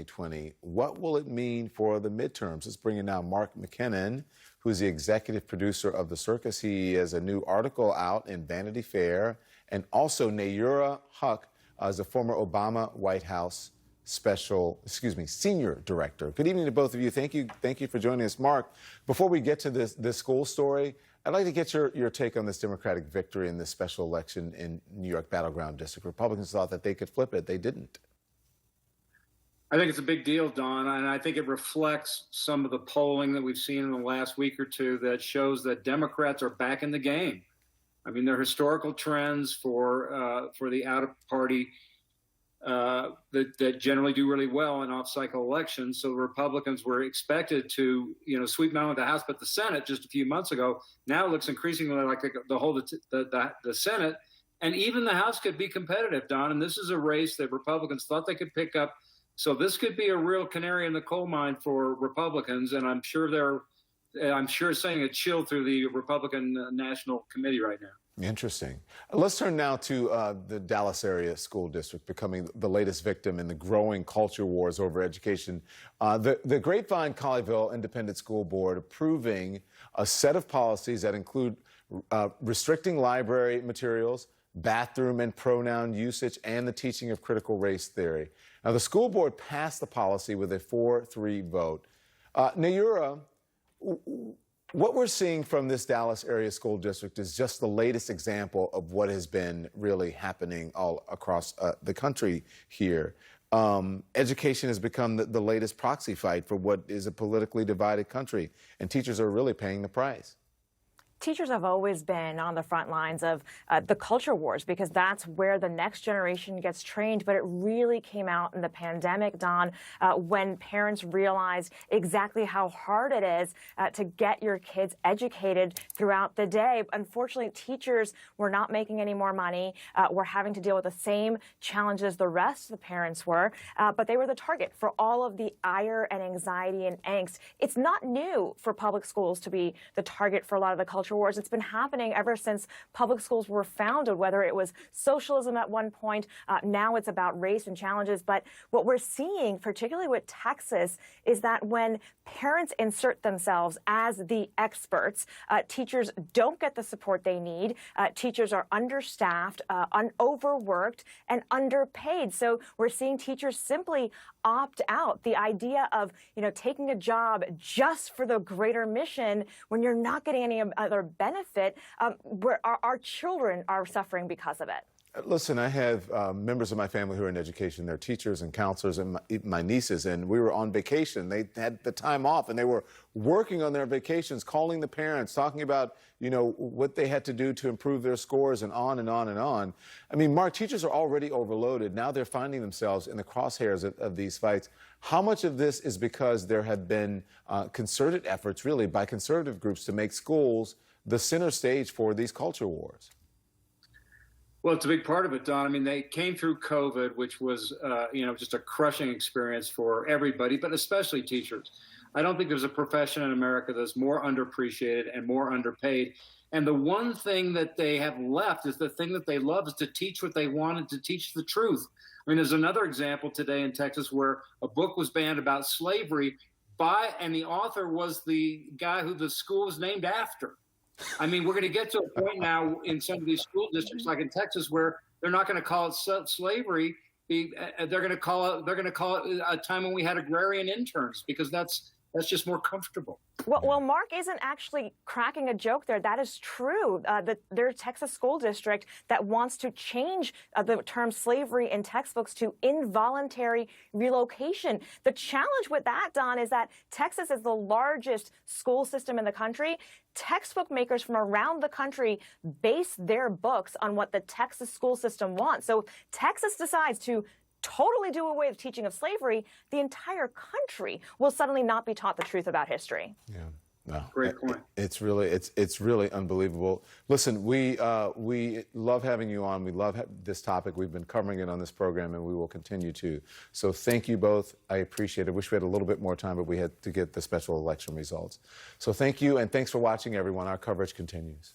2020. What will it mean for the midterms? Let's bring in now Mark McKinnon, who's the executive producer of The Circus. He has a new article out in Vanity Fair, and also Nayyera as a former Obama White House senior director. Good evening to both of you. Thank you for joining us. Mark, before we get to this school story, I'd like to get your take on this Democratic victory in this special election in New York Battleground District. Republicans thought that they could flip it. They didn't. I think it's a big deal, Don, and I think it reflects some of the polling that we've seen in the last week or two that shows that Democrats are back in the game. I mean, their historical trends for the out-of-party that generally do really well in off-cycle elections. So the Republicans were expected to, sweep not only the House but the Senate just a few months ago. Now it looks increasingly like they'll hold the Senate, and even the House could be competitive, Don. And this is a race that Republicans thought they could pick up. So this could be a real canary in the coal mine for Republicans, and I'm sure it's sending a chill through the Republican National Committee right now. Interesting. Let's turn now to the Dallas area school district becoming the latest victim in the growing culture wars over education. The Grapevine Colleyville Independent School Board approving a set of policies that include restricting library materials, bathroom and pronoun usage, and the teaching of critical race theory. Now, the school board passed the policy with a 4-3 vote. Nayyera, what we're seeing from this Dallas area school district is just the latest example of what has been really happening all across the country here. Education has become the latest proxy fight for what is a politically divided country, and teachers are really paying the price. Teachers have always been on the front lines of the culture wars because that's where the next generation gets trained. But it really came out in the pandemic, Don, when parents realized exactly how hard it is to get your kids educated throughout the day. Unfortunately, teachers were not making any more money. Were having to deal with the same challenges the rest of the parents were. But they were the target for all of the ire and anxiety and angst. It's not new for public schools to be the target for a lot of the culture wars. It's been happening ever since public schools were founded, whether it was socialism at one point, now it's about race and challenges. But what we're seeing, particularly with Texas, is that when parents insert themselves as the experts, teachers don't get the support they need. Teachers are understaffed, overworked, and underpaid. So we're seeing teachers simply opt out. The idea of, taking a job just for the greater mission when you're not getting any other benefit, where our children are suffering because of it. Listen, I have members of my family who are in education. They're teachers and counselors, and my nieces, and we were on vacation. They had the time off, and they were working on their vacations, calling the parents, talking about, what they had to do to improve their scores, and on and on and on. I mean, Mark, teachers are already overloaded. Now they're finding themselves in the crosshairs of these fights. How much of this is because there have been concerted efforts, really, by conservative groups to make schools the center stage for these culture wars? Well, it's a big part of it, Don. I mean, they came through COVID, which was, just a crushing experience for everybody, but especially teachers. I don't think there's a profession in America that's more underappreciated and more underpaid. And the one thing that they have left is the thing that they love is to teach what they wanted to teach, the truth. I mean, there's another example today in Texas where a book was banned about slavery and the author was the guy who the school was named after. I mean, we're going to get to a point now in some of these school districts, like in Texas, where they're not going to call it slavery. They're going to call it a time when we had agrarian interns, because that's just more comfortable. Well, Mark isn't actually cracking a joke there. That is true. There's a Texas school district that wants to change the term slavery in textbooks to involuntary relocation. The challenge with that, Don, is that Texas is the largest school system in the country. Textbook makers from around the country base their books on what the Texas school system wants. So Texas decides to totally do away with teaching of slavery, the entire country will suddenly not be taught the truth about history. Yeah. No, great point. It's really unbelievable. Listen, we love having you on. We love this topic. We've been covering it on this program, and we will continue to. So thank you both. I appreciate it. Wish we had a little bit more time, but we had to get the special election results. So thank you, and thanks for watching, everyone. Our coverage continues.